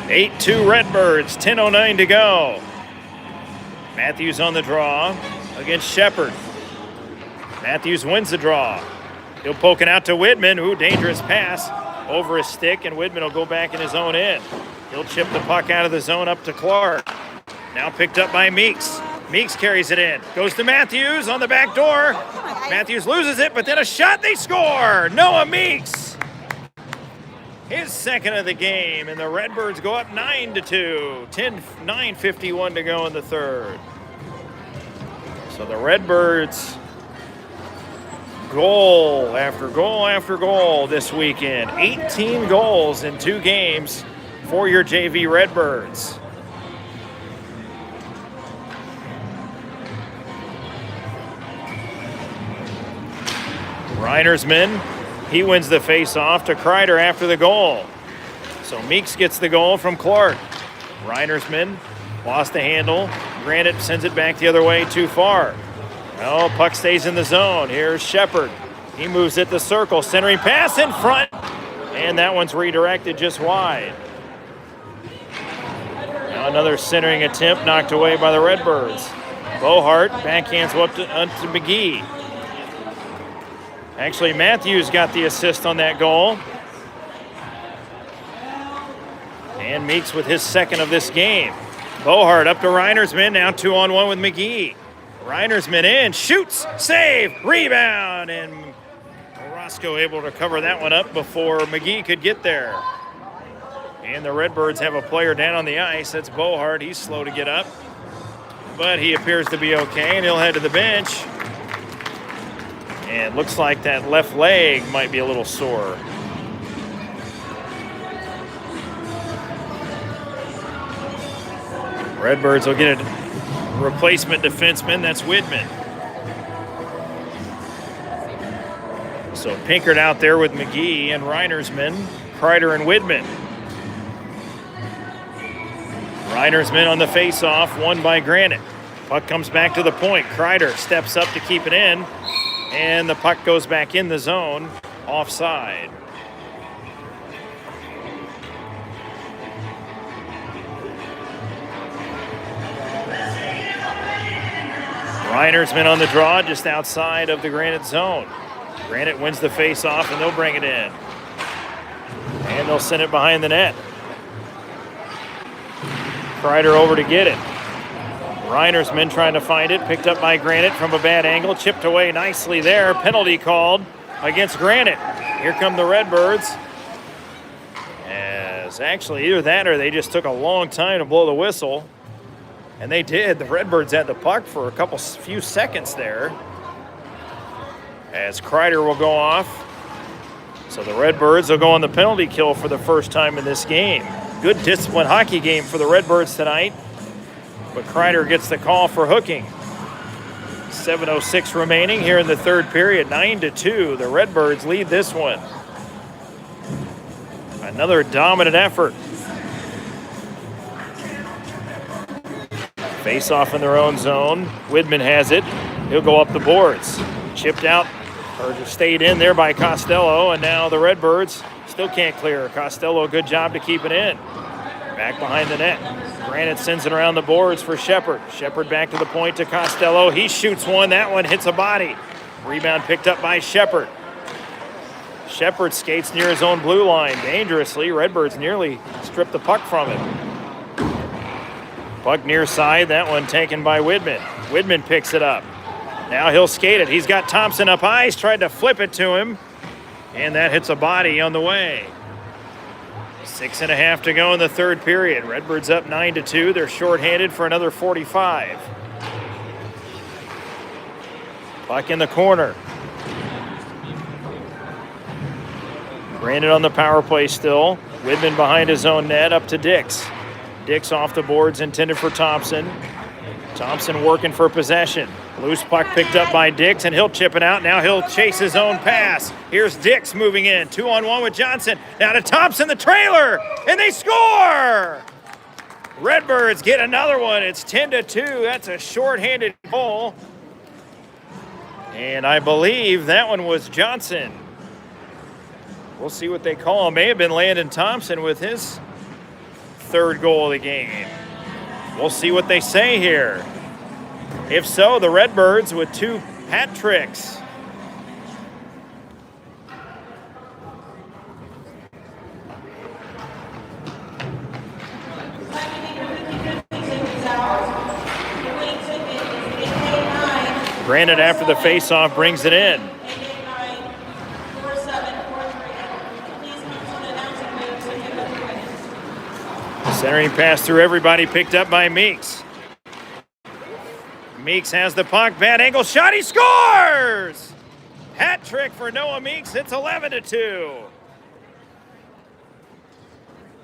(8-2) Redbirds, 10:09 to go. Matthews on the draw against Shepard. Matthews wins the draw. He'll poke it out to Widman. Ooh, dangerous pass over his stick, and Widman will go back in his own end. He'll chip the puck out of the zone up to Clark. Now picked up by Meeks. Meeks carries it in. Goes to Matthews on the back door. Matthews loses it, but then a shot, they score! Noah Meeks! His 2nd of the game, and the Redbirds go up 9-2. 9:51 to go in the 3rd. So the Redbirds goal after goal after goal this weekend. 18 goals in 2 games for your JV Redbirds. Reinersman, he wins the face-off to Kreider after the goal. So Meeks gets the goal from Clark. Reinersman lost the handle. Granite sends it back the other way too far. No, puck stays in the zone. Here's Shepard. He moves it the circle. Centering pass in front. And that one's redirected just wide. Now another centering attempt knocked away by the Redbirds. Bohart backhands up to McGee. Actually, Matthews got the assist on that goal. And Meeks with his 2nd of this game. Bohart up to Reinersman. Now 2-on-1 with McGee. Reinersman in, shoots, save, rebound, and Orozco able to cover that one up before McGee could get there. And the Redbirds have a player down on the ice. That's Bohart. He's slow to get up, but he appears to be okay, and he'll head to the bench. And looks like that left leg might be a little sore. Redbirds will get a replacement defenseman. That's Widman. So Pinkert out there with McGee and Reinersman, Kreider and Widman. Reinersman on the face-off, won by Granite. Puck comes back to the point. Kreider steps up to keep it in, and the puck goes back in the zone, offside. Reinersman on the draw just outside of the Granite zone. Granite wins the face-off, and they'll bring it in. And they'll send it behind the net. Kreider over to get it. Reiner's men trying to find it. Picked up by Granite from a bad angle. Chipped away nicely there. Penalty called against Granite. Here come the Redbirds. As actually either that or they just took a long time to blow the whistle. And they did. The Redbirds had the puck for a few seconds there. As Kreider will go off. So the Redbirds will go on the penalty kill for the first time in this game. Good disciplined hockey game for the Redbirds tonight. But Kreider gets the call for hooking. 7:06 remaining here in the third period. 9-2. The Redbirds lead this one. Another dominant effort. Face off in their own zone. Widman has it. He'll go up the boards. Chipped out, or just stayed in there by Costello, and now the Redbirds still can't clear. Costello, good job to keep it in. Back behind the net. Granite sends it around the boards for Shepard. Shepard back to the point to Costello. He shoots one. That one hits a body. Rebound picked up by Shepard. Shepard skates near his own blue line dangerously. Redbirds nearly stripped the puck from him. Puck near side. That one taken by Widman. Widman picks it up. Now he'll skate it. He's got Thompson up high. He's tried to flip it to him. And that hits a body on the way. 6.5 to go in the third period. Redbirds up 9-2. They're shorthanded for another 45. Puck in the corner. Granite on the power play still. Widman behind his own net, up to Dix. Dix off the boards, intended for Thompson. Thompson working for possession. Loose puck picked up by Dix, and he'll chip it out. Now he'll chase his own pass. Here's Dix moving in. 2-on-1 with Johnson. Now to Thompson, the trailer, and they score! Redbirds get another one. It's 10-2. That's a shorthanded goal. And I believe that one was Johnson. We'll see what they call him. May have been Landon Thompson with his third goal of the game. We'll see what they say here. If so, the Redbirds with 2 hat tricks. Granite after the faceoff brings it in. Centering pass through everybody, picked up by Meeks. Meeks has the puck, bad angle shot, he scores! Hat trick for Noah Meeks, it's 11-2.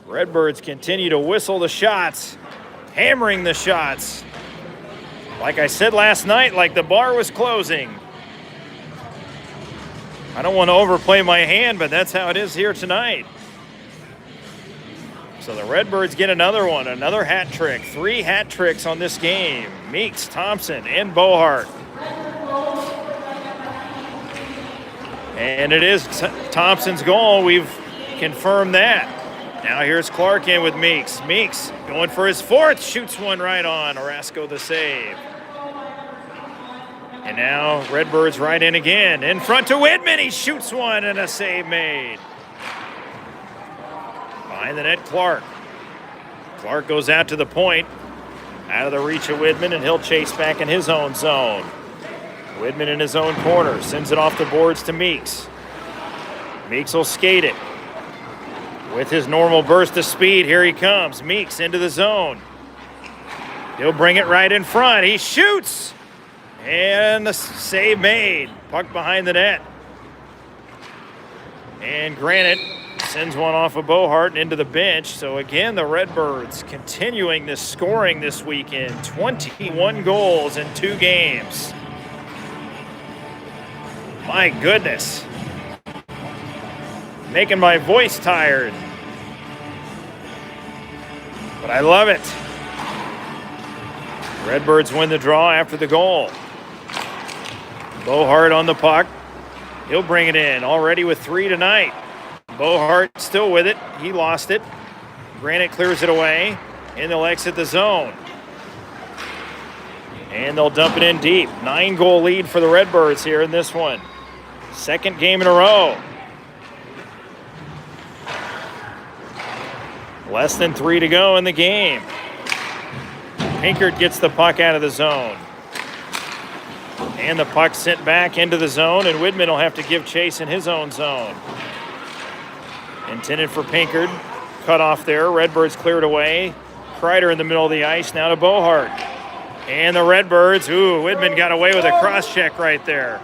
Redbirds continue to whistle the shots, hammering the shots. Like I said last night, like the bar was closing. I don't want to overplay my hand, but that's how it is here tonight. So the Redbirds get another one, another hat trick. 3 hat tricks on this game. Meeks, Thompson, and Bohart. And it is Thompson's goal. We've confirmed that. Now here's Clark in with Meeks. Meeks going for his 4th, shoots one right on. Orasco the save. And now Redbirds right in again. In front to Widman, he shoots one and a save made. Behind the net, Clark. Clark goes out to the point, out of the reach of Widman, and he'll chase back in his own zone. Widman in his own corner, sends it off the boards to Meeks. Meeks will skate it. With his normal burst of speed, here he comes. Meeks into the zone. He'll bring it right in front. He shoots! And the save made. Puck behind the net. And Granite sends one off of Bohart into the bench. So again, the Redbirds continuing this scoring this weekend. 21 goals in 2 games. My goodness. Making my voice tired. But I love it. Redbirds win the draw after the goal. Bohart on the puck. He'll bring it in, already with 3 tonight. Bohart still with it. He lost it. Granite clears it away, and they'll exit the zone. And they'll dump it in deep. 9-goal lead for the Redbirds here in this one. 2nd game in a row. Less than 3 to go in the game. Pinkert gets the puck out of the zone. And the puck sent back into the zone, and Widman will have to give chase in his own zone. Intended for Pinkert. Cut off there. Redbirds cleared away. Kreider in the middle of the ice. Now to Bohart. And the Redbirds. Ooh, Widman got away with a cross check right there.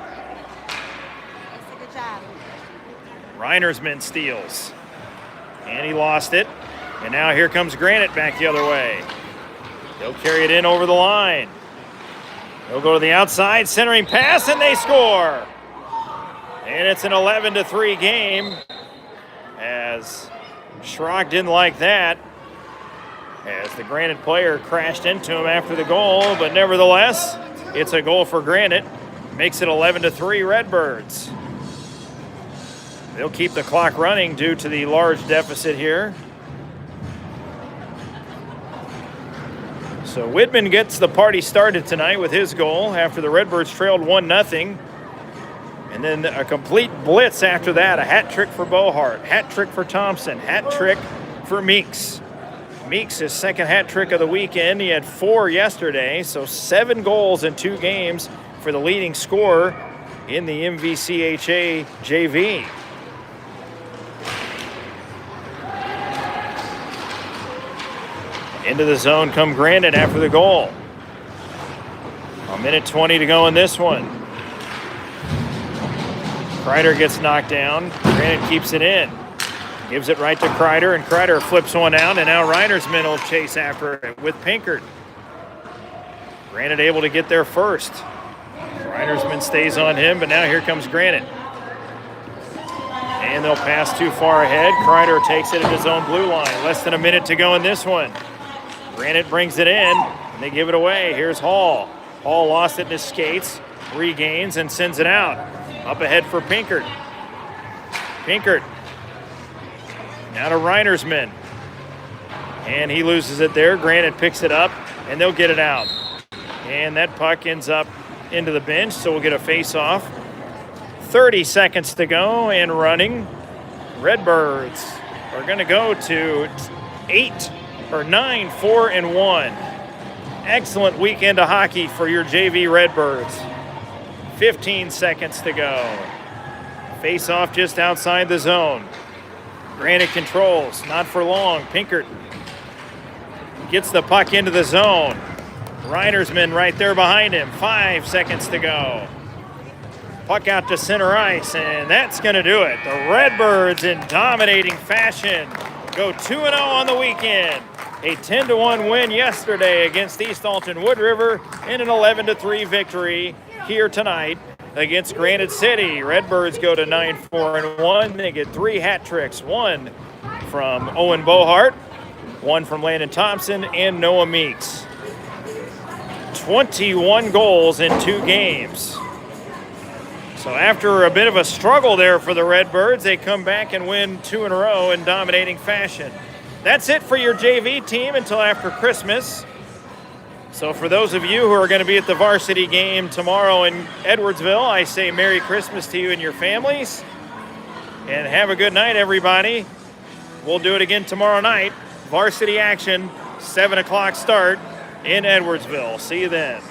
Good job. Reinersman steals. And he lost it. And now here comes Granite back the other way. He'll carry it in over the line. He'll go to the outside, centering pass, and they score. And it's an 11-3 game, as Schrock didn't like that, as the Granite player crashed into him after the goal, but nevertheless, it's a goal for Granite. Makes it 11-3 Redbirds. They'll keep the clock running due to the large deficit here. So Widman gets the party started tonight with his goal after the Redbirds trailed 1-0. And then a complete blitz after that. A hat trick for Bohart, hat trick for Thompson, hat trick for Meeks. Meeks, his second hat trick of the weekend. He had 4 yesterday, so 7 goals in 2 games for the leading scorer in the MVCHA JV. Into the zone come Granite after the goal. 1:20 to go in this one. Kreider gets knocked down. Granite keeps it in. Gives it right to Kreider, and Kreider flips one out, and now Reinersman will chase after it with Pinkert. Granite able to get there first. Reinersman stays on him, but now here comes Granite. And they'll pass too far ahead. Kreider takes it at his own blue line. Less than a minute to go in this one. Granite brings it in, and they give it away. Here's Hall. Hall lost it in his skates, regains, and sends it out. Up ahead for Pinkert. Pinkert. Now to Reinersman. And he loses it there. Granite picks it up, and they'll get it out. And that puck ends up into the bench, so we'll get a face-off. 30 seconds to go and running. Redbirds are going to go to 9-4-1. Excellent weekend of hockey for your JV Redbirds. 15 seconds to go. Face off just outside the zone. Granite controls, not for long. Pinkert gets the puck into the zone. Reinersman right there behind him. 5 seconds to go. Puck out to center ice, and that's going to do it. The Redbirds, in dominating fashion, go 2-0 on the weekend. A 10-1 win yesterday against East Alton Wood River, and an 11-3 victory here tonight against Granite City. Redbirds go to 9-4-1. They get 3 hat tricks, 1 from Owen Bohart, 1 from Landon Thompson, and Noah Meeks. 21 goals in 2 games. So after a bit of a struggle there for the Redbirds, they come back and win 2 in a row in dominating fashion. That's it for your JV team until after Christmas. So for those of you who are going to be at the varsity game tomorrow in Edwardsville, I say Merry Christmas to you and your families. And have a good night, everybody. We'll do it again tomorrow night. Varsity action, 7 o'clock start in Edwardsville. See you then.